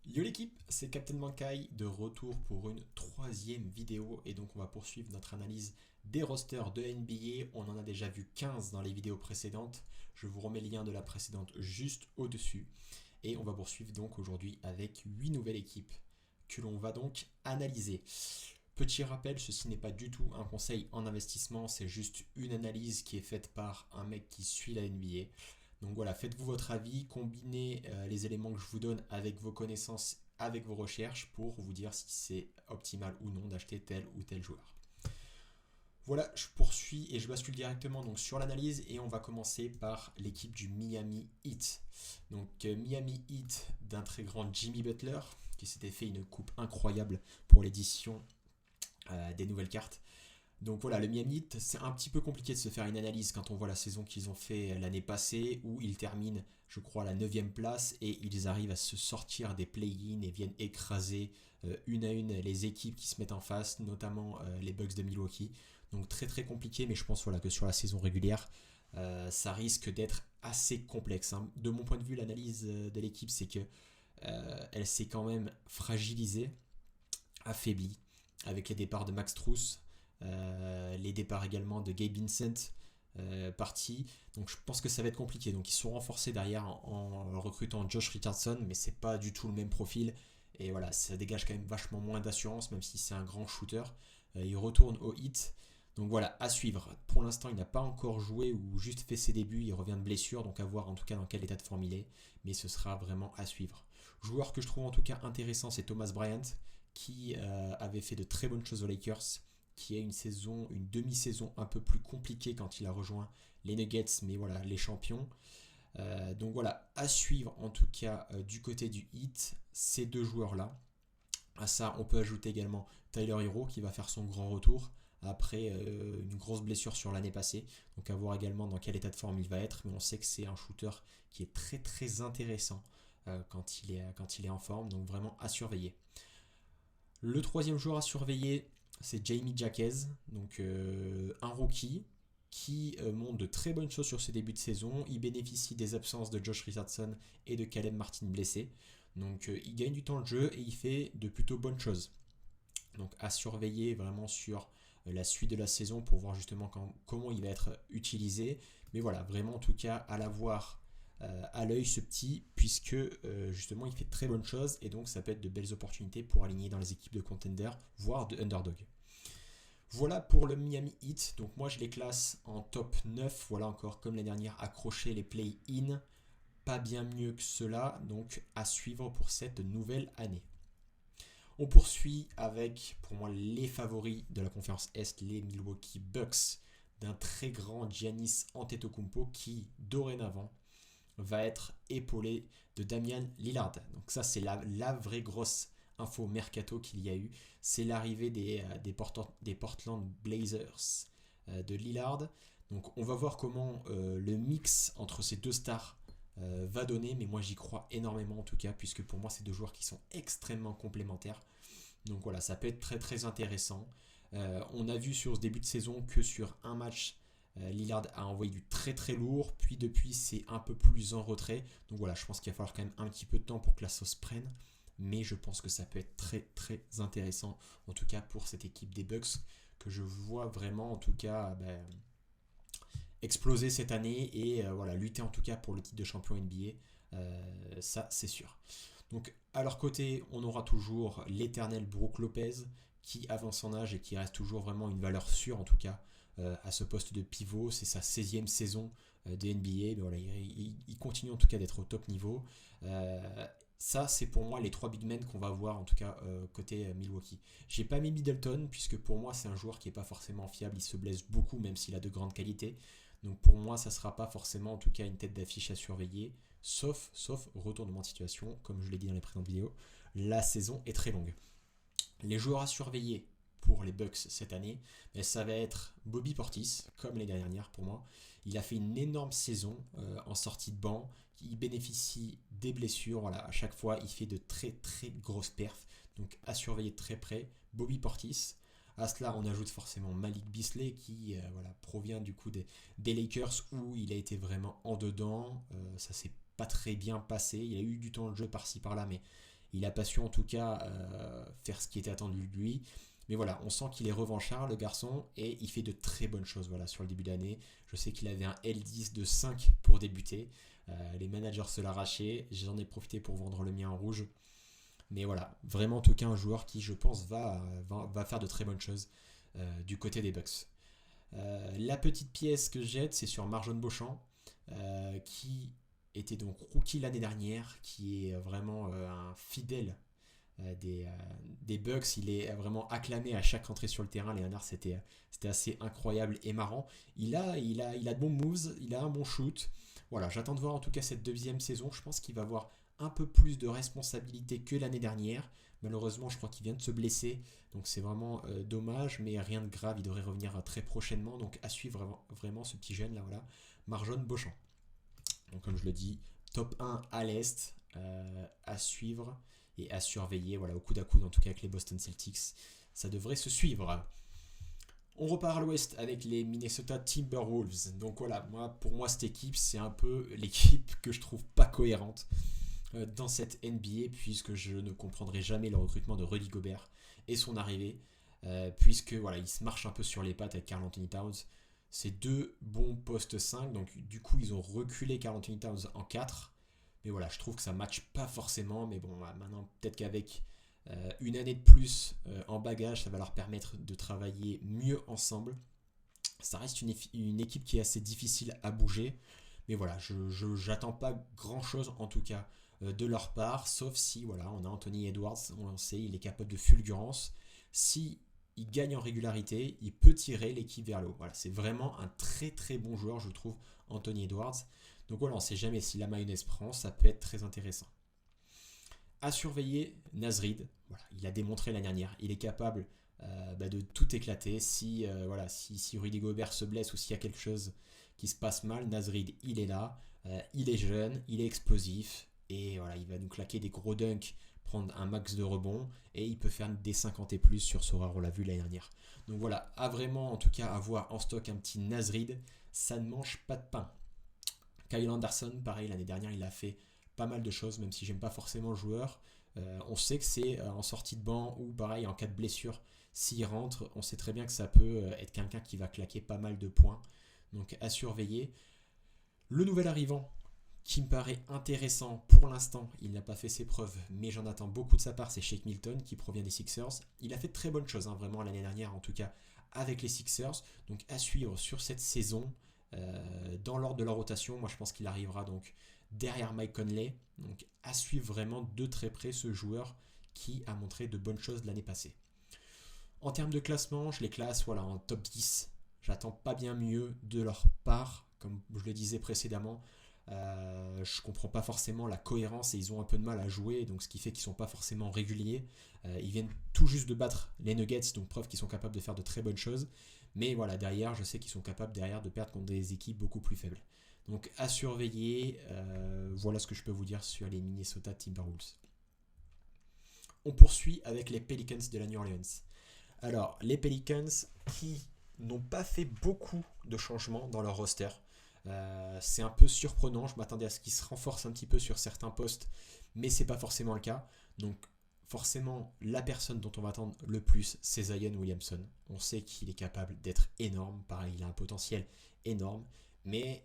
Yo l'équipe, c'est Captain Mankai de retour pour une troisième vidéo et donc on va poursuivre notre analyse des rosters de NBA. On en a déjà vu 15 dans les vidéos précédentes. Je vous remets le lien de la précédente juste au-dessus. Et on va poursuivre donc aujourd'hui avec 8 nouvelles équipes que l'on va donc analyser. Petit rappel, ceci n'est pas du tout un conseil en investissement, c'est juste une analyse qui est faite par un mec qui suit la NBA. Donc voilà, faites-vous votre avis, combinez les éléments que je vous donne avec vos connaissances, avec vos recherches pour vous dire si c'est optimal ou non d'acheter tel ou tel joueur. Voilà, je poursuis et je bascule directement donc sur l'analyse et on va commencer par l'équipe du Miami Heat. Donc Miami Heat d'un très grand Jimmy Butler qui s'était fait une coupe incroyable pour l'édition des nouvelles cartes. Donc voilà, le Miami Heat, c'est un petit peu compliqué de se faire une analyse quand on voit la saison qu'ils ont fait l'année passée, où ils terminent, je crois, à la 9 place et ils arrivent à se sortir des play-in et viennent écraser une à une les équipes qui se mettent en face, notamment les Bucks de Milwaukee. Donc très très compliqué, mais je pense voilà, que sur la saison régulière, ça risque d'être assez complexe, hein. De mon point de vue, l'analyse de l'équipe, c'est que elle s'est quand même fragilisée, affaiblie, avec les départs de Max Truss, les départs également de Gabe Vincent parti. Donc je pense que ça va être compliqué. Donc ils sont renforcés derrière en recrutant Josh Richardson, mais c'est pas du tout le même profil. Et voilà, ça dégage quand même vachement moins d'assurance, même si c'est un grand shooter. Il retourne au hit. Donc voilà, à suivre. Pour l'instant, il n'a pas encore joué ou juste fait ses débuts. Il revient de blessure, donc à voir en tout cas dans quel état de forme il est. Mais ce sera vraiment à suivre. Joueur que je trouve en tout cas intéressant, c'est Thomas Bryant, qui avait fait de très bonnes choses aux Lakers, qui a une demi-saison un peu plus compliquée quand il a rejoint les Nuggets, mais voilà, les champions. Donc voilà, à suivre en tout cas du côté du Heat, ces deux joueurs-là. À ça, on peut ajouter également Tyler Hero qui va faire son grand retour après une grosse blessure sur l'année passée. Donc à voir également dans quel état de forme il va être, mais on sait que c'est un shooter qui est très très intéressant quand il est en forme, donc vraiment à surveiller. Le troisième joueur à surveiller, c'est Jamie Jaquez, donc un rookie qui montre de très bonnes choses sur ses débuts de saison. Il bénéficie des absences de Josh Richardson et de Caleb Martin blessés. Donc il gagne du temps de jeu et il fait de plutôt bonnes choses. Donc à surveiller vraiment sur la suite de la saison pour voir justement comment il va être utilisé. Mais voilà, vraiment en tout cas à l'avoir à l'œil ce petit, puisque justement il fait de très bonnes choses et donc ça peut être de belles opportunités pour aligner dans les équipes de contenders, voire de underdog. Voilà pour le Miami Heat. Donc moi je les classe en top 9. Voilà encore comme l'année dernière, accrocher les play-in. Pas bien mieux que cela. Donc à suivre pour cette nouvelle année. On poursuit avec pour moi les favoris de la conférence Est, les Milwaukee Bucks, d'un très grand Giannis Antetokounmpo qui dorénavant va être épaulé de Damian Lillard. Donc ça c'est la vraie grosse info mercato qu'il y a eu. C'est l'arrivée des Portland Blazers de Lillard. Donc on va voir comment le mix entre ces deux stars va donner, mais moi j'y crois énormément en tout cas, puisque pour moi c'est deux joueurs qui sont extrêmement complémentaires. Donc voilà, ça peut être très très intéressant. On a vu sur ce début de saison que sur un match, Lillard a envoyé du très très lourd, puis depuis c'est un peu plus en retrait. Donc voilà, je pense qu'il va falloir quand même un petit peu de temps pour que la sauce prenne. Mais je pense que ça peut être très très intéressant, en tout cas pour cette équipe des Bucks, que je vois vraiment en tout cas exploser cette année et voilà, lutter en tout cas pour le titre de champion NBA. Ça c'est sûr. Donc à leur côté, on aura toujours l'éternel Brook Lopez qui avance son âge et qui reste toujours vraiment une valeur sûre en tout cas à ce poste de pivot. C'est sa 16e saison de NBA. Mais voilà, il continue en tout cas d'être au top niveau. Ça, c'est pour moi les trois big men qu'on va voir en tout cas côté Milwaukee. J'ai pas mis Middleton puisque pour moi c'est un joueur qui est pas forcément fiable. Il se blesse beaucoup même s'il a de grandes qualités. Donc pour moi, ça sera pas forcément en tout cas une tête d'affiche à surveiller. Sauf retournement de situation, comme je l'ai dit dans les précédentes vidéos, la saison est très longue. Les joueurs à surveiller pour les Bucks cette année, ça va être Bobby Portis, comme l'année dernière pour moi. Il a fait une énorme saison en sortie de banc. Il bénéficie des blessures. Voilà, à chaque fois, il fait de très très grosses perfs. Donc à surveiller de très près. Bobby Portis. À cela, on ajoute forcément Malik Beasley qui voilà, provient du coup des Lakers où il a été vraiment en dedans. Ça s'est pas très bien passé. Il a eu du temps de jeu par-ci par-là, mais Il n'a pas su en tout cas faire ce qui était attendu de lui. Mais voilà, on sent qu'il est revanchard, le garçon, et il fait de très bonnes choses voilà, sur le début d'année. Je sais qu'il avait un L10 de 5 pour débuter. Les managers se l'arrachaient. J'en ai profité pour vendre le mien en rouge. Mais voilà, vraiment en tout cas un joueur qui, je pense, va faire de très bonnes choses du côté des Bucks. La petite pièce que je jette, c'est sur Marjon Beauchamp, qui était donc rookie l'année dernière, qui est vraiment un fidèle des Bucks. Il est vraiment acclamé à chaque entrée sur le terrain. L'année dernière, c'était assez incroyable et marrant. Il a de bons moves, il a un bon shoot. Voilà, j'attends de voir en tout cas cette deuxième saison. Je pense qu'il va avoir un peu plus de responsabilité que l'année dernière. Malheureusement, je crois qu'il vient de se blesser. Donc c'est vraiment dommage, mais rien de grave. Il devrait revenir très prochainement. Donc à suivre vraiment ce petit jeune là, voilà. Marjon Beauchamp. Donc comme je le dis, top 1 à l'Est, à suivre et à surveiller, voilà, au coude à coude en tout cas avec les Boston Celtics. Ça devrait se suivre. On repart à l'ouest avec les Minnesota Timberwolves. Donc voilà, pour moi cette équipe, c'est un peu l'équipe que je trouve pas cohérente dans cette NBA, puisque je ne comprendrai jamais le recrutement de Rudy Gobert et son arrivée, puisque voilà, il se marche un peu sur les pattes avec Karl Anthony Towns. C'est deux bons postes 5, donc du coup ils ont reculé Karl Anthony Towns en 4. Mais voilà, je trouve que ça ne matche pas forcément, mais bon, maintenant peut-être qu'avec une année de plus en bagage, ça va leur permettre de travailler mieux ensemble. Ça reste une équipe qui est assez difficile à bouger, mais voilà, je n'attends pas grand-chose en tout cas de leur part, sauf si voilà, on a Anthony Edwards, on le sait, il est capable de fulgurance. Si il gagne en régularité, il peut tirer l'équipe vers le haut. Voilà, c'est vraiment un très très bon joueur, je trouve, Anthony Edwards. Donc voilà, on ne sait jamais si la mayonnaise prend, ça peut être très intéressant. À surveiller, Naz Reid. Voilà, il a démontré l'année dernière, il est capable de tout éclater. Si Rudy Gobert se blesse ou s'il y a quelque chose qui se passe mal, Naz Reid, il est là, il est jeune, il est explosif, et voilà, il va nous claquer des gros dunks, prendre un max de rebonds, et il peut faire des 50 et plus sur Sora, on l'a vu l'année dernière. Donc voilà, à vraiment en tout cas avoir en stock un petit Naz Reid, ça ne mange pas de pain. Kyle Anderson, pareil, l'année dernière, il a fait pas mal de choses, même si j'aime pas forcément le joueur. On sait que c'est en sortie de banc ou pareil en cas de blessure, s'il rentre, on sait très bien que ça peut être quelqu'un qui va claquer pas mal de points. Donc à surveiller. Le nouvel arrivant, qui me paraît intéressant pour l'instant, il n'a pas fait ses preuves, mais j'en attends beaucoup de sa part, c'est Shake Milton qui provient des Sixers. Il a fait de très bonnes choses, vraiment l'année dernière en tout cas avec les Sixers. Donc à suivre sur cette saison. Dans l'ordre de la rotation, moi je pense qu'il arrivera donc derrière Mike Conley. Donc à suivre vraiment de très près ce joueur qui a montré de bonnes choses l'année passée. En termes de classement, je les classe en top 10. J'attends pas bien mieux de leur part, comme je le disais précédemment. Je comprends pas forcément la cohérence et ils ont un peu de mal à jouer, donc ce qui fait qu'ils sont pas forcément réguliers. Ils viennent tout juste de battre les Nuggets, donc preuve qu'ils sont capables de faire de très bonnes choses. Mais voilà, derrière, je sais qu'ils sont capables de perdre contre des équipes beaucoup plus faibles. Donc à surveiller, voilà ce que je peux vous dire sur les Minnesota Timberwolves. On poursuit avec les Pelicans de la New Orleans. Alors, les Pelicans qui n'ont pas fait beaucoup de changements dans leur roster. C'est un peu surprenant, je m'attendais à ce qu'ils se renforcent un petit peu sur certains postes, mais c'est pas forcément le cas. Donc forcément, la personne dont on va attendre le plus, c'est Zion Williamson. On sait qu'il est capable d'être énorme, pareil, il a un potentiel énorme, mais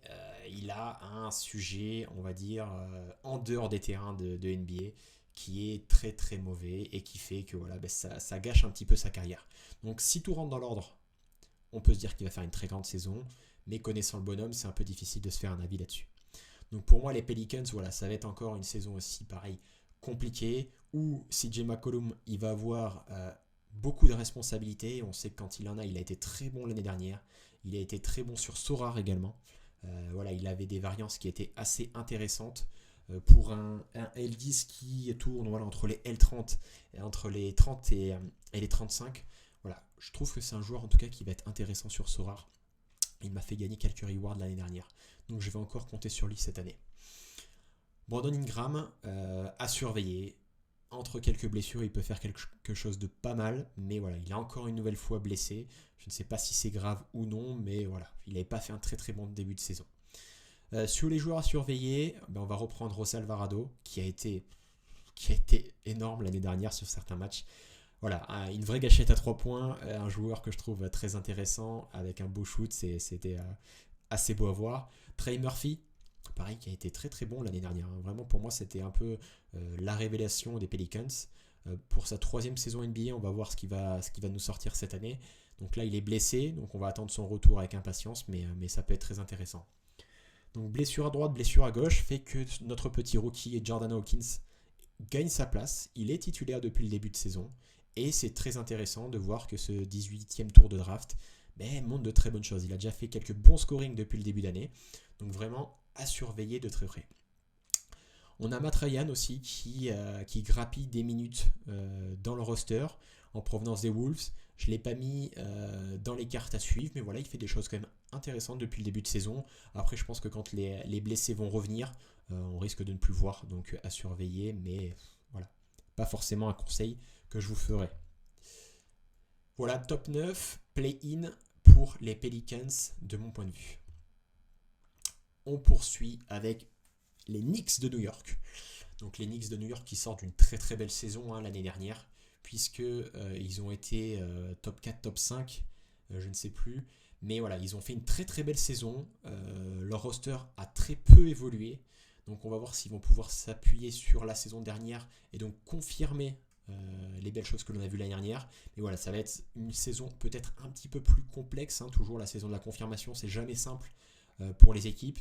il a un sujet, on va dire, en dehors des terrains de NBA, qui est très très mauvais et qui fait que ça gâche un petit peu sa carrière. Donc si tout rentre dans l'ordre, on peut se dire qu'il va faire une très grande saison, mais connaissant le bonhomme, c'est un peu difficile de se faire un avis là-dessus. Donc pour moi, les Pelicans, ça va être encore une saison aussi pareil compliquée, où CJ McCollum, il va avoir beaucoup de responsabilités. On sait que quand il en a, il a été très bon l'année dernière. Il a été très bon sur Sorar également. Il avait des variances qui étaient assez intéressantes. Pour un L10 qui tourne entre les L30 et entre les 30 et les 35, je trouve que c'est un joueur en tout cas qui va être intéressant sur Sorar. Il m'a fait gagner quelques rewards l'année dernière, donc je vais encore compter sur lui cette année. Brandon Ingram à surveiller. Entre quelques blessures, il peut faire quelque chose de pas mal, mais il a encore une nouvelle fois blessé. Je ne sais pas si c'est grave ou non, mais il n'avait pas fait un très très bon début de saison. Sur les joueurs à surveiller, on va reprendre José Alvarado, qui qui a été énorme l'année dernière sur certains matchs. Voilà, une vraie gâchette à 3 points, un joueur que je trouve très intéressant, avec un beau shoot, c'était assez beau à voir. Trey Murphy, pareil, qui a été très très bon l'année dernière. Vraiment, pour moi, c'était un peu la révélation des Pelicans. Pour sa 3e saison NBA, on va voir ce qui va nous sortir cette année. Donc là, il est blessé, donc on va attendre son retour avec impatience, mais ça peut être très intéressant. Donc blessure à droite, blessure à gauche, fait que notre petit rookie Jordan Hawkins gagne sa place. Il est titulaire depuis le début de saison. Et c'est très intéressant de voir que ce 18e tour de draft montre de très bonnes choses. Il a déjà fait quelques bons scorings depuis le début d'année. Donc vraiment à surveiller de très près. On a Matt Ryan aussi qui grappille des minutes dans le roster en provenance des Wolves. Je ne l'ai pas mis dans les cartes à suivre, mais voilà, il fait des choses quand même intéressantes depuis le début de saison. Après, je pense que quand les blessés vont revenir, on risque de ne plus voir, donc à surveiller, mais voilà, pas forcément un conseil que je vous ferai. Voilà, top 9, play-in pour les Pelicans de mon point de vue. On poursuit avec les Knicks de New York. Donc les Knicks de New York qui sortent d'une très très belle saison l'année dernière, puisque ils ont été top 4, top 5, je ne sais plus. Mais voilà, ils ont fait une très très belle saison. Leur roster a très peu évolué. Donc on va voir s'ils vont pouvoir s'appuyer sur la saison dernière et donc confirmer les belles choses que l'on a vues l'année dernière. Mais voilà, ça va être une saison peut-être un petit peu plus complexe. Toujours la saison de la confirmation, c'est jamais simple pour les équipes.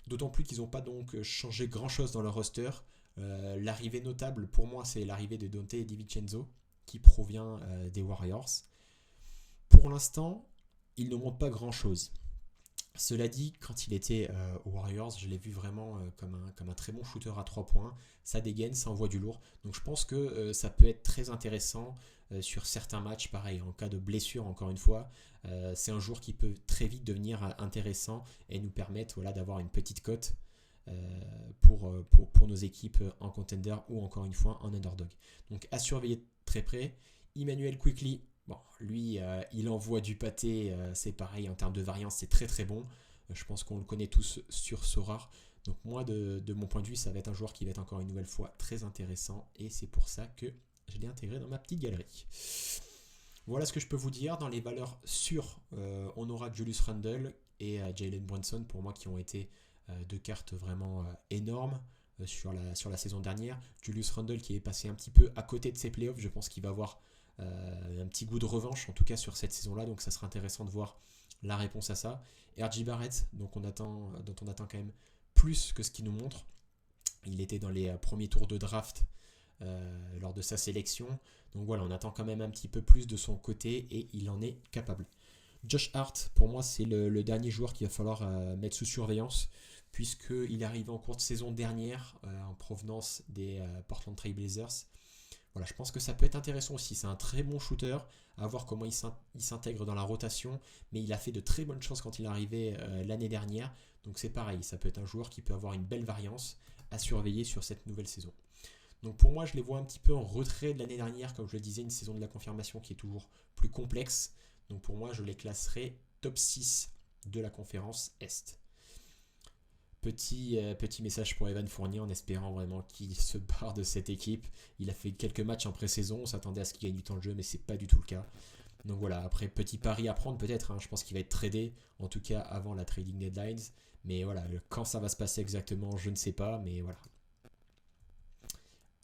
D'autant plus qu'ils n'ont pas donc changé grand-chose dans leur roster. L'arrivée notable pour moi, c'est l'arrivée de Donte DiVincenzo qui provient des Warriors. Pour l'instant, il ne montre pas grand-chose. Cela dit, quand il était aux Warriors, je l'ai vu vraiment comme un très bon shooter à 3 points. Ça dégaine, ça envoie du lourd. Donc je pense que ça peut être très intéressant sur certains matchs. Pareil, en cas de blessure, encore une fois, c'est un joueur qui peut très vite devenir intéressant et nous permettre d'avoir une petite cote pour nos équipes en contender ou encore une fois en underdog. Donc à surveiller de très près. Emmanuel Quickley. Bon, lui, il envoie du pâté, c'est pareil, en termes de variance, c'est très très bon. Je pense qu'on le connaît tous sur Sorare. Donc moi, de mon point de vue, ça va être un joueur qui va être encore une nouvelle fois très intéressant. Et c'est pour ça que je l'ai intégré dans ma petite galerie. Voilà ce que je peux vous dire. Dans les valeurs sûres, on aura Julius Randle et Jalen Brunson, pour moi, qui ont été deux cartes vraiment énormes sur la saison dernière. Julius Randle qui est passé un petit peu à côté de ses playoffs. Je pense qu'il va avoir un petit goût de revanche en tout cas sur cette saison là, donc ça sera intéressant de voir la réponse à ça. R.J. Barrett, dont on attend quand même plus que ce qu'il nous montre. Il était dans les premiers tours de draft lors de sa sélection, donc voilà, on attend quand même un petit peu plus de son côté et il en est capable. Josh Hart, pour moi c'est le dernier joueur qu'il va falloir mettre sous surveillance, puisqu'il est arrivé en cours de saison dernière en provenance des Portland Trail Blazers. Voilà, je pense que ça peut être intéressant aussi. C'est un très bon shooter, à voir comment il s'intègre dans la rotation. Mais il a fait de très bonnes choses quand il est arrivé l'année dernière. Donc c'est pareil, ça peut être un joueur qui peut avoir une belle variance à surveiller sur cette nouvelle saison. Donc pour moi, je les vois un petit peu en retrait de l'année dernière. Comme je le disais, une saison de la confirmation qui est toujours plus complexe. Donc pour moi, je les classerai top 6 de la conférence Est. Petit message pour Evan Fournier en espérant vraiment qu'il se barre de cette équipe. Il a fait quelques matchs en pré-saison, on s'attendait à ce qu'il gagne du temps de jeu, mais c'est pas du tout le cas. Donc voilà, après petit pari à prendre peut-être, je pense qu'il va être tradé, en tout cas avant la trading deadlines. Mais voilà, quand ça va se passer exactement, je ne sais pas, mais voilà.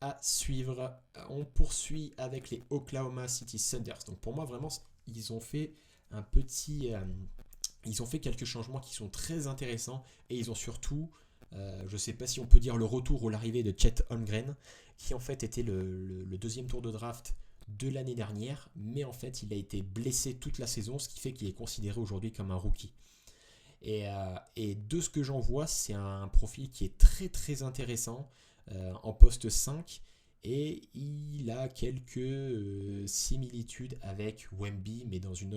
À suivre, on poursuit avec les Oklahoma City Thunder. Donc pour moi vraiment, ils ont fait ils ont fait quelques changements qui sont très intéressants et ils ont surtout, je ne sais pas si on peut dire le retour ou l'arrivée de Chet Holmgren, qui en fait était le deuxième tour de draft de l'année dernière, mais en fait il a été blessé toute la saison, ce qui fait qu'il est considéré aujourd'hui comme un rookie. Et de ce que j'en vois, c'est un profil qui est très très intéressant en poste 5. Et il a quelques similitudes avec Wemby, mais dans une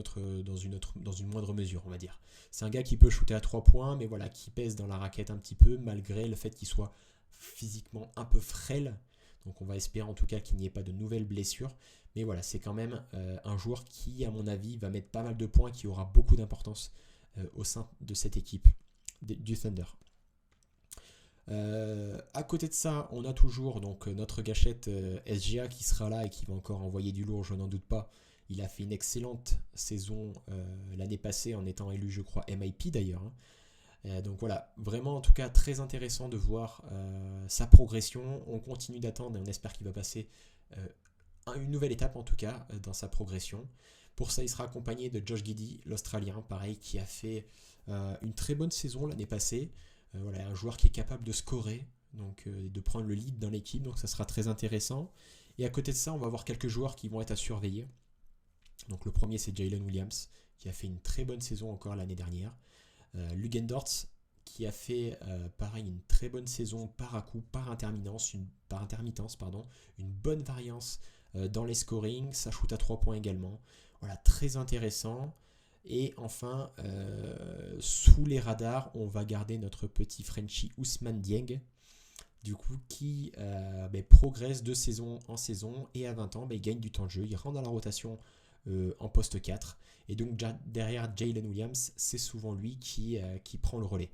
moindre mesure, on va dire. C'est un gars qui peut shooter à 3 points, mais voilà, qui pèse dans la raquette un petit peu, malgré le fait qu'il soit physiquement un peu frêle. Donc on va espérer en tout cas qu'il n'y ait pas de nouvelles blessures. Mais voilà, c'est quand même un joueur qui, à mon avis, va mettre pas mal de points, qui aura beaucoup d'importance au sein de cette équipe du Thunder. À côté de ça, on a toujours donc notre gâchette SGA qui sera là et qui va encore envoyer du lourd, je n'en doute pas. Il a fait une excellente saison l'année passée en étant élu, je crois, MIP d'ailleurs, hein. Donc voilà, vraiment en tout cas très intéressant de voir sa progression. On continue d'attendre et on espère qu'il va passer une nouvelle étape en tout cas dans sa progression. Pour ça, il sera accompagné de Josh Giddey, l'Australien, pareil, qui a fait une très bonne saison l'année passée. Voilà, un joueur qui est capable de scorer, donc de prendre le lead dans l'équipe, donc ça sera très intéressant. Et à côté de ça, on va avoir quelques joueurs qui vont être à surveiller. Donc le premier, c'est Jalen Williams, qui a fait une très bonne saison encore l'année dernière. Lugendorts, qui a fait pareil une très bonne saison par à-coup, par intermittence, une bonne variance dans les scorings, ça shoot à 3 points également. Voilà, très intéressant. Et enfin, sous les radars, on va garder notre petit Frenchie Ousmane Dieng, du coup, qui progresse de saison en saison et à 20 ans, il gagne du temps de jeu, il rentre dans la rotation en poste 4. Et donc derrière Jalen Williams, c'est souvent lui qui prend le relais.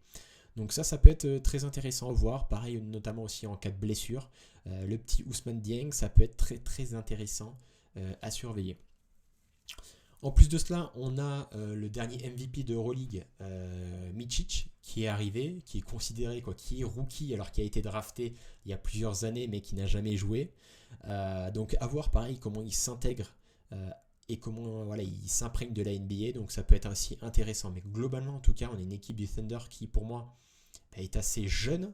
Donc ça peut être très intéressant à voir. Pareil, notamment aussi en cas de blessure. Le petit Ousmane Dieng, ça peut être très très intéressant à surveiller. En plus de cela, on a le dernier MVP de Euroleague, Micic, qui est arrivé, qui est considéré, qui est rookie, alors qu'il a été drafté il y a plusieurs années, mais qui n'a jamais joué. Donc à voir pareil comment il s'intègre et comment il s'imprègne de la NBA, donc ça peut être aussi intéressant. Mais globalement, en tout cas, on est une équipe du Thunder qui, pour moi, est assez jeune,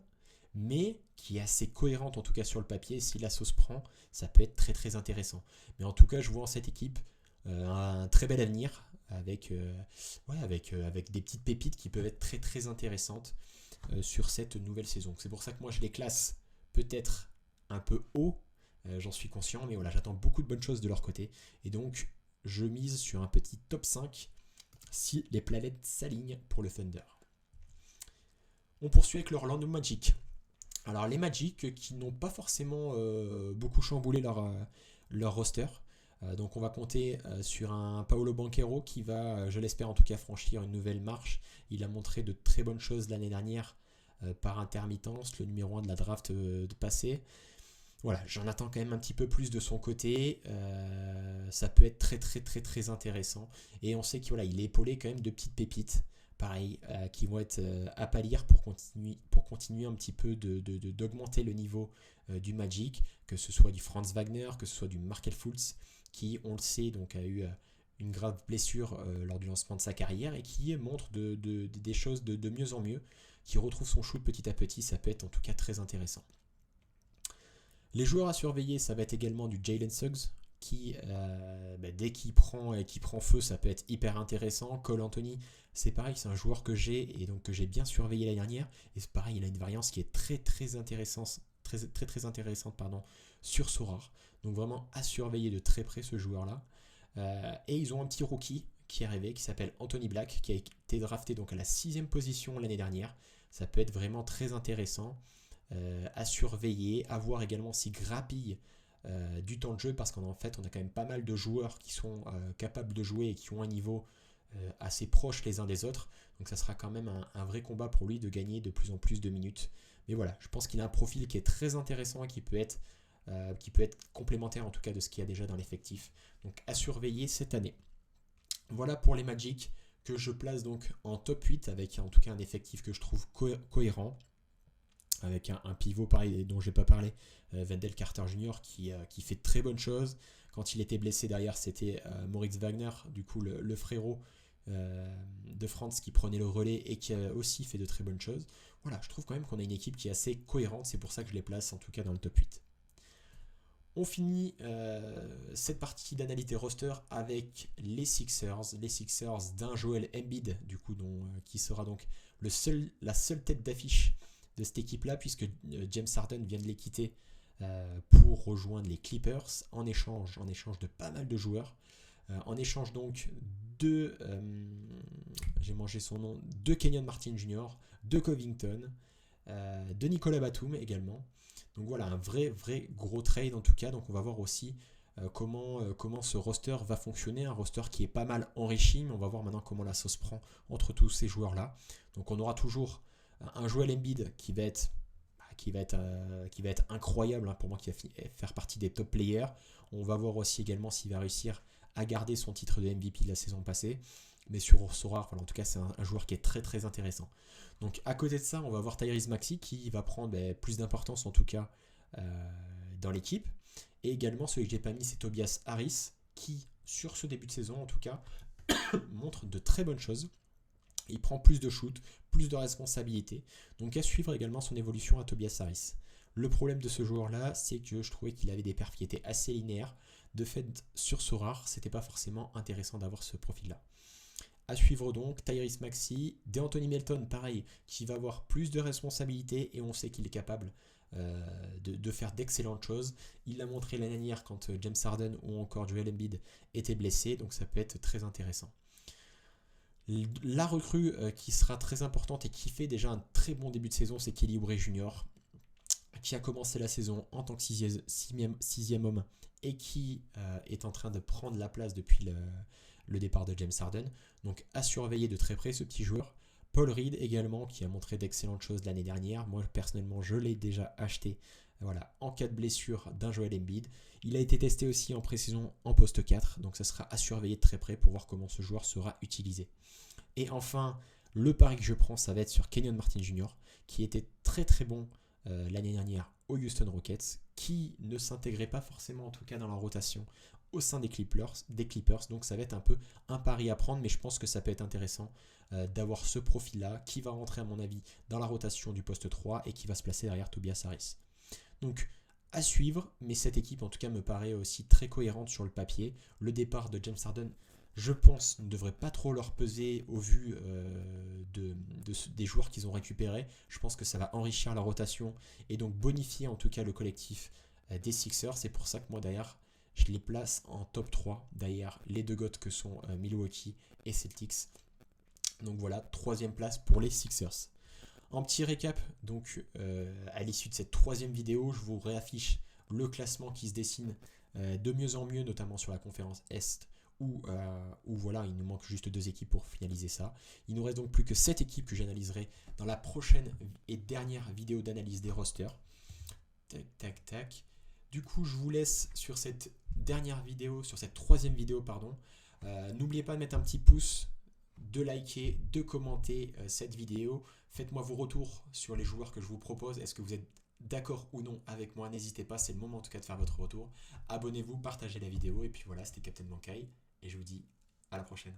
mais qui est assez cohérente, en tout cas sur le papier. Si la sauce prend, ça peut être très très intéressant. Mais en tout cas, je vois en cette équipe un très bel avenir avec des petites pépites qui peuvent être très très intéressantes sur cette nouvelle saison. C'est pour ça que moi je les classe peut-être un peu haut, j'en suis conscient, mais voilà, j'attends beaucoup de bonnes choses de leur côté. Et donc je mise sur un petit top 5 si les planètes s'alignent pour le Thunder. On poursuit avec l'Orlando Magic. Alors les Magic qui n'ont pas forcément beaucoup chamboulé leur roster. Donc on va compter sur un Paolo Banchero qui va, je l'espère en tout cas, franchir une nouvelle marche. Il a montré de très bonnes choses l'année dernière par intermittence, le numéro 1 de la draft passée. Voilà, j'en attends quand même un petit peu plus de son côté. Ça peut être très très très très intéressant. Et on sait qu'il est épaulé quand même de petites pépites, pareil, qui vont être à pâlir pour continuer un petit peu d'augmenter le niveau du Magic, que ce soit du Franz Wagner, que ce soit du Markelle Fultz, qui, on le sait, donc, a eu une grave blessure lors du lancement de sa carrière et qui montre des choses de mieux en mieux, qui retrouve son shoot petit à petit. Ça peut être en tout cas très intéressant. Les joueurs à surveiller, ça va être également du Jalen Suggs, qui, dès qu'il prend feu, ça peut être hyper intéressant. Cole Anthony, c'est pareil, c'est un joueur que j'ai et donc que j'ai bien surveillé l'année dernière. Et c'est pareil, il a une variance qui est très très intéressante, très intéressante sur Sorare. Donc vraiment à surveiller de très près ce joueur-là. Et ils ont un petit rookie qui est arrivé, qui s'appelle Anthony Black, qui a été drafté donc à la 6e position l'année dernière. Ça peut être vraiment très intéressant à surveiller, à voir également s'il grappille du temps de jeu, parce qu'en fait on a quand même pas mal de joueurs qui sont capables de jouer et qui ont un niveau assez proche les uns des autres. Donc ça sera quand même un vrai combat pour lui de gagner de plus en plus de minutes. Mais voilà, je pense qu'il a un profil qui est très intéressant et qui peut être complémentaire en tout cas de ce qu'il y a déjà dans l'effectif. Donc à surveiller cette année. Voilà pour les Magic que je place donc en top 8 avec en tout cas un effectif que je trouve cohérent. Avec un pivot pareil dont je n'ai pas parlé, Wendell Carter Jr. qui fait de très bonnes choses. Quand il était blessé derrière, c'était Moritz Wagner, du coup le frérot de Franz qui prenait le relais et qui a aussi fait de très bonnes choses. Voilà, je trouve quand même qu'on a une équipe qui est assez cohérente, c'est pour ça que je les place en tout cas dans le top 8. On finit cette partie d'analyse des rosters avec les Sixers d'un Joel Embiid, du coup, qui sera donc la seule tête d'affiche de cette équipe-là, puisque James Harden vient de les quitter pour rejoindre les Clippers en échange de pas mal de joueurs. En échange donc de Kenyon Martin Jr., de Covington, de Nicolas Batum également. Donc voilà, un vrai gros trade en tout cas. Donc on va voir aussi comment ce roster va fonctionner. Un roster qui est pas mal enrichi, mais on va voir maintenant comment la sauce prend entre tous ces joueurs-là. Donc on aura toujours un Joel Embiid qui va être qui va être incroyable, hein, pour moi, qui va faire partie des top players. On va voir aussi également s'il va réussir à garder son titre de MVP de la saison passée. Mais sur Sorare, voilà, en tout cas, c'est un joueur qui est très très intéressant. Donc à côté de ça, on va voir Tyrese Maxey qui va prendre plus d'importance en tout cas dans l'équipe. Et également, celui que j'ai pas mis, c'est Tobias Harris qui, sur ce début de saison en tout cas, montre de très bonnes choses. Il prend plus de shoot, plus de responsabilités. Donc à suivre également son évolution à Tobias Harris. Le problème de ce joueur-là, c'est que je trouvais qu'il avait des perfs qui étaient assez linéaires. De fait, sur Sorare, c'était pas forcément intéressant d'avoir ce profil-là. À suivre donc, Tyrese Maxey, DeAnthony Melton, pareil, qui va avoir plus de responsabilités et on sait qu'il est capable de faire d'excellentes choses. Il l'a montré l'année dernière quand James Harden ou encore Joel Embiid étaient blessés, donc ça peut être très intéressant. La recrue qui sera très importante et qui fait déjà un très bon début de saison, c'est Kelly Oubre Jr., qui a commencé la saison en tant que sixième homme et qui est en train de prendre la place depuis le départ de James Harden. Donc à surveiller de très près ce petit joueur. Paul Reed également, qui a montré d'excellentes choses l'année dernière. Moi personnellement, je l'ai déjà acheté en cas de blessure d'un Joel Embiid. Il a été testé aussi en pré-saison en poste 4, donc ça sera à surveiller de très près pour voir comment ce joueur sera utilisé. Et enfin, le pari que je prends, ça va être sur Kenyon Martin Jr., qui était très très bon l'année dernière aux Houston Rockets, qui ne s'intégrait pas forcément en tout cas dans la rotation au sein des Clippers. Donc ça va être un peu un pari à prendre, mais je pense que ça peut être intéressant d'avoir ce profil-là qui va rentrer à mon avis dans la rotation du poste 3 et qui va se placer derrière Tobias Harris. Donc à suivre, mais cette équipe en tout cas me paraît aussi très cohérente sur le papier. Le départ de James Harden, je pense, ne devrait pas trop leur peser au vu des joueurs qu'ils ont récupérés. Je pense que ça va enrichir la rotation et donc bonifier en tout cas le collectif des Sixers. C'est pour ça que moi d'ailleurs, je les place en top 3 derrière les deux goths que sont Milwaukee et Celtics. Donc voilà, troisième place pour les Sixers. En petit récap, donc à l'issue de cette troisième vidéo, je vous réaffiche le classement qui se dessine de mieux en mieux, notamment sur la conférence Est, où voilà, il nous manque juste 2 équipes pour finaliser ça. Il nous reste donc plus que 7 équipes que j'analyserai dans la prochaine et dernière vidéo d'analyse des rosters. Tac, tac, tac. Du coup, je vous laisse sur cette dernière vidéo, sur cette troisième vidéo, pardon. N'oubliez pas de mettre un petit pouce, de liker, de commenter cette vidéo. Faites-moi vos retours sur les joueurs que je vous propose. Est-ce que vous êtes d'accord ou non avec moi? N'hésitez pas, c'est le moment en tout cas de faire votre retour. Abonnez-vous, partagez la vidéo et puis voilà, c'était Captain Mankai et je vous dis à la prochaine.